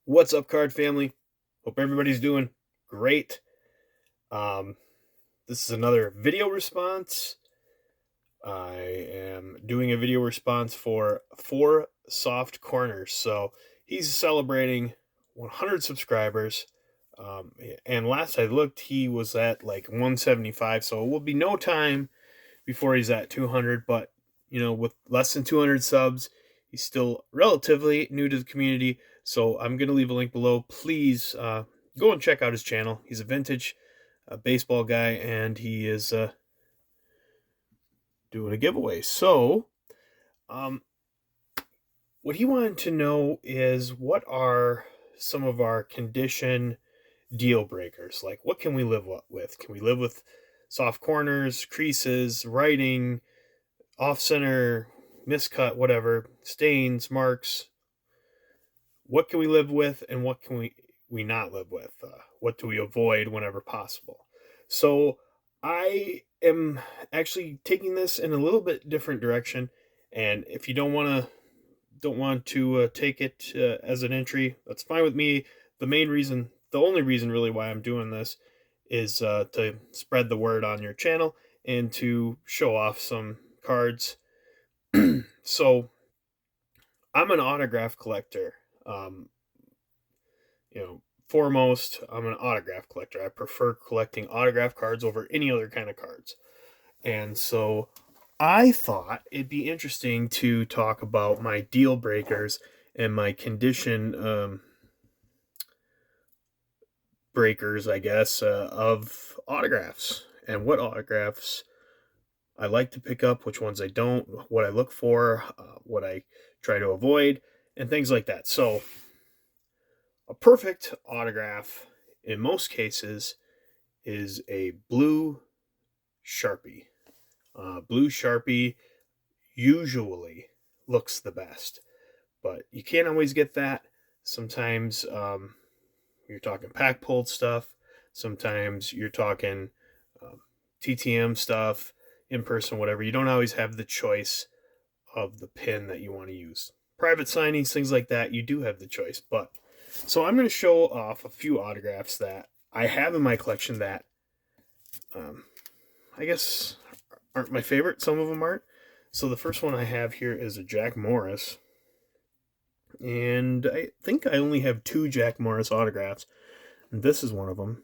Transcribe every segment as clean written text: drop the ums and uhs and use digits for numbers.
What's up, card family? Hope everybody's doing great. Um, this is another video response. I am doing a video response for Four Soft Corners. So he's celebrating 100 subscribers. And last I looked, he was at like 175. So it will be no time before he's at 200. But, with less than 200 subs, he's still relatively new to the community. So I'm going to leave a link below. Please go and check out his channel. He's a vintage baseball guy, and he is doing a giveaway. So, um, what he wanted to know is what are some of our condition deal breakers? Like, what can we live with? Can we live with soft corners, creases, writing, off center, miscut, whatever, stains, marks? What can we live with, and what can we not live with? What do we avoid whenever possible? So I am actually taking this in a little bit different direction, and if you don't want to take it as an entry, that's fine with me. The only reason really why I'm doing this is to spread the word on your channel and to show off some cards. So I'm an autograph collector. Um, Foremost, I'm an autograph collector. I prefer collecting autograph cards over any other kind of cards. And so I thought it'd be interesting to talk about my deal breakers and my condition breakers, I guess, of autographs and what autographs I like to pick up, which ones I don't, what I look for, what I try to avoid, and things like that. So, a perfect autograph in most cases is a blue Sharpie. Blue Sharpie usually looks the best, but you can't always get that. Sometimes you're talking pack pulled stuff. Sometimes you're talking TTM stuff, in person, whatever. You don't always have the choice of the pin that you want to use. Private signings, things like that, you do have the choice. But so I'm going to show off a few autographs that I have in my collection that I guess aren't my favorite. Some of them aren't. So the first one I have here is a Jack Morris. And I think I only have two Jack Morris autographs. And this is one of them.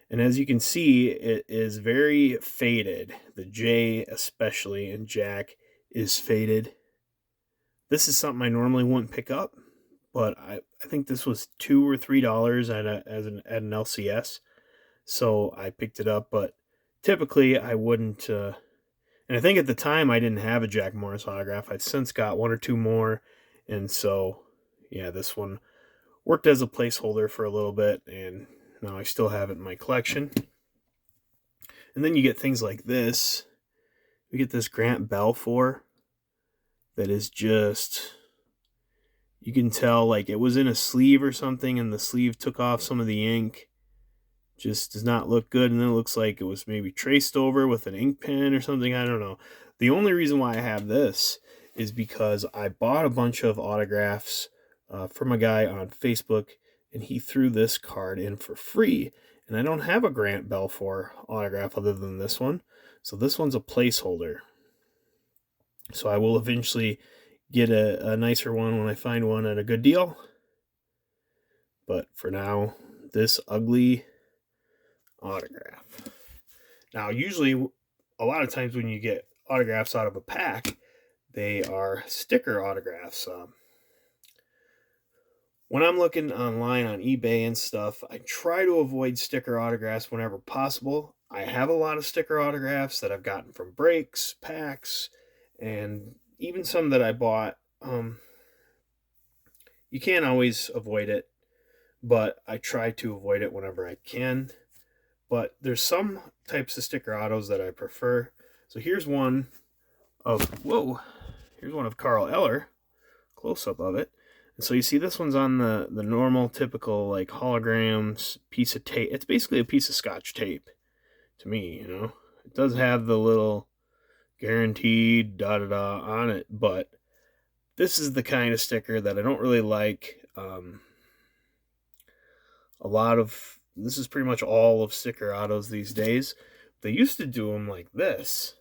And as you can see, it is very faded. The J, especially, in Jack, is faded. This is something I normally wouldn't pick up, but I think this was $2 or $3 at an LCS. So I picked it up, but typically I wouldn't. And I think at the time I didn't have a Jack Morris autograph. I've since got one or two more. And so, yeah, this one worked as a placeholder for a little bit, and now I still have it in my collection. And then you get things like this. We get this Grant Balfour that is just, you can tell like it was in a sleeve or something, and the sleeve took off some of the ink. Just does not look good, and then it looks like it was maybe traced over with an ink pen or something. I don't know. The only reason why I have this is because I bought a bunch of autographs from a guy on Facebook, and he threw this card in for free. And I don't have a Grant Balfour autograph other than this one. So this one's a placeholder. So I will eventually get a nicer one when I find one at a good deal. But for now, this ugly autograph. Now, usually, a lot of times when you get autographs out of a pack, they are sticker autographs. When I'm looking online on eBay and stuff, I try to avoid sticker autographs whenever possible. I have a lot of sticker autographs that I've gotten from breaks, packs, and even some that I bought. You can't always avoid it, but I try to avoid it whenever I can. But there's some types of sticker autos that I prefer. So here's one of Carl Eller, close up of it. And so you see this one's on the normal, typical, like, holograms piece of tape. It's basically a piece of Scotch tape to me, It does have the little guaranteed da-da-da on it, but this is the kind of sticker that I don't really like. This is pretty much all of sticker autos these days. They used to do them like this,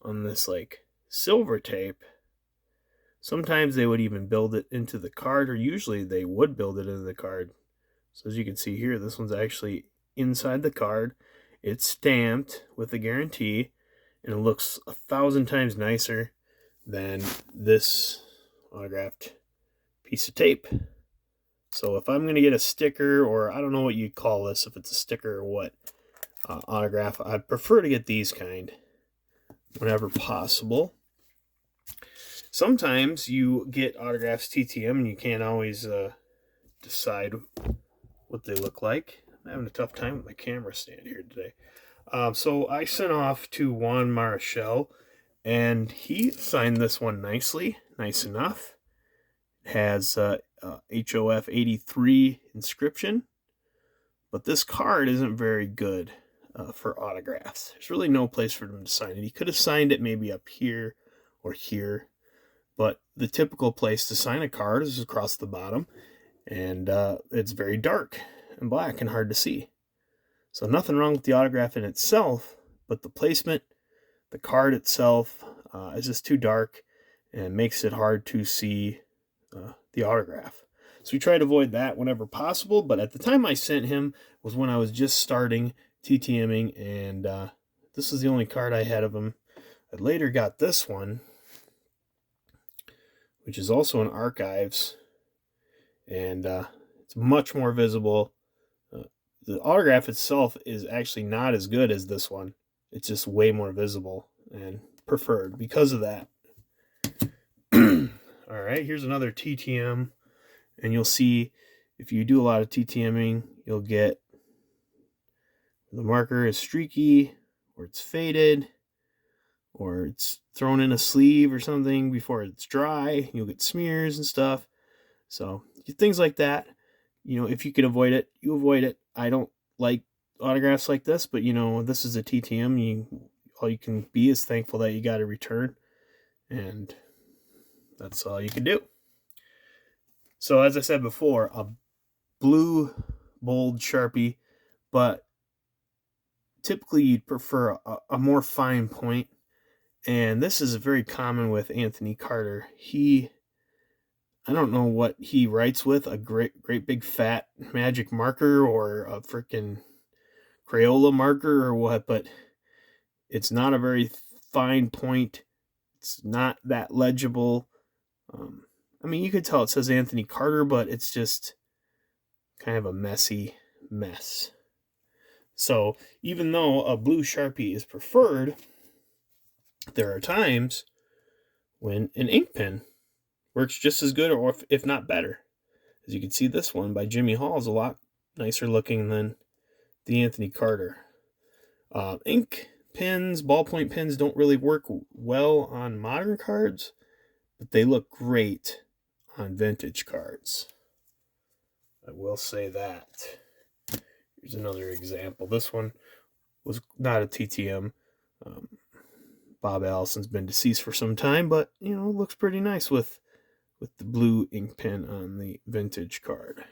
on this like silver tape. Sometimes they would even build it into the card, or usually they would build it into the card. So as you can see here, this one's actually inside the card. It's stamped with a guarantee, and it looks 1,000 times nicer than this autographed piece of tape. So if I'm going to get a sticker, or I don't know what you'd call this, if it's a sticker or what, autograph, I'd prefer to get these kind whenever possible. Sometimes you get autographs TTM and you can't always decide what they look like. I'm having a tough time with my camera stand here today. So I sent off to Juan Marichal, and he signed this one nicely, nice enough. It has HOF 83 inscription, but this card isn't very good for autographs. There's really no place for him to sign it. He could have signed it maybe up here or here, but the typical place to sign a card is across the bottom, and it's very dark and black and hard to see. So nothing wrong with the autograph in itself, but the placement, the card itself is just too dark and makes it hard to see the autograph. So we try to avoid that whenever possible, but at the time I sent him was when I was just starting TTMing, and this is the only card I had of him. I later got this one, which is also in archives, and it's much more visible. The autograph itself is actually not as good as this one. It's just way more visible and preferred because of that. All right, here's another TTM, and you'll see if you do a lot of TTMing, you'll get the marker is streaky, or it's faded, or it's thrown in a sleeve or something before it's dry. You'll get smears and stuff. So things like that, if you can avoid it, you avoid it. I don't like autographs like this, but this is a TTM. All you can be is thankful that you got a return, and that's all you can do. So as I said before, a blue bold Sharpie, but typically you'd prefer a more fine point, and this is very common with Anthony Carter. I don't know what he writes with, a great big fat magic marker or a freaking Crayola marker or what, but it's not a very fine point. It's not that legible. You could tell it says Anthony Carter, but it's just kind of a messy mess. So even though a blue Sharpie is preferred, there are times when an ink pen works just as good, or if not better. As you can see, this one by Jimmy Hall is a lot nicer looking than the Anthony Carter. Ink pens, ballpoint pens don't really work well on modern cards, but they look great on vintage cards. I will say that. Here's another example. This one was not a TTM. Bob Allison's been deceased for some time, but it looks pretty nice with the blue ink pen on the vintage card.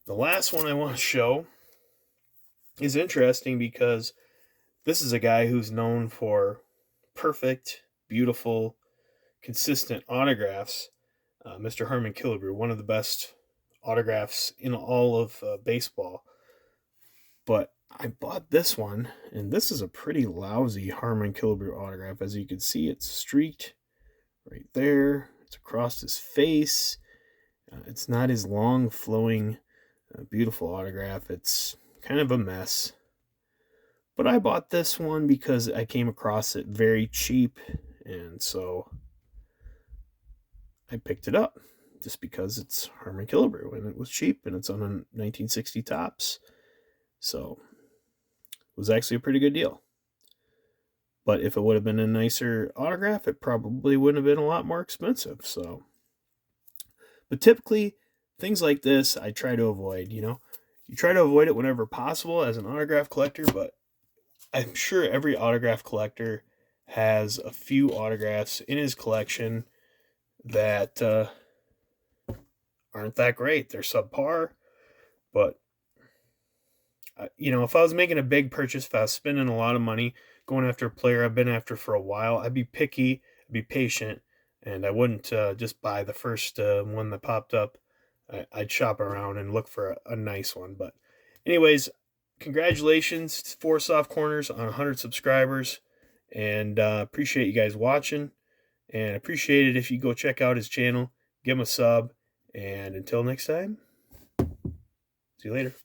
The last one I want to show is interesting because this is a guy who's known for perfect, beautiful, consistent autographs. Mr. Harmon Killebrew, one of the best autographs in all of baseball. But I bought this one, and this is a pretty lousy Harmon Killebrew autograph. As you can see, it's streaked right there. It's across his face. It's not his long, flowing, beautiful autograph. It's kind of a mess. But I bought this one because I came across it very cheap, and so I picked it up just because it's Harmon Killebrew, and it was cheap, and it's on a 1960 Topps. So it was actually a pretty good deal. But if it would have been a nicer autograph, it probably wouldn't have been a lot more expensive. But typically, things like this, I try to avoid, You try to avoid it whenever possible as an autograph collector, but I'm sure every autograph collector has a few autographs in his collection that aren't that great. They're subpar, But if I was making a big purchase, if I was spending a lot of money going after a player I've been after for a while, I'd be picky, I'd be patient, and I wouldn't just buy the first one that popped up. I'd shop around and look for a nice one. But anyways, congratulations, 4 Soft Corners on 100 subscribers, and appreciate you guys watching, and appreciate it if you go check out his channel, give him a sub, and until next time, see you later.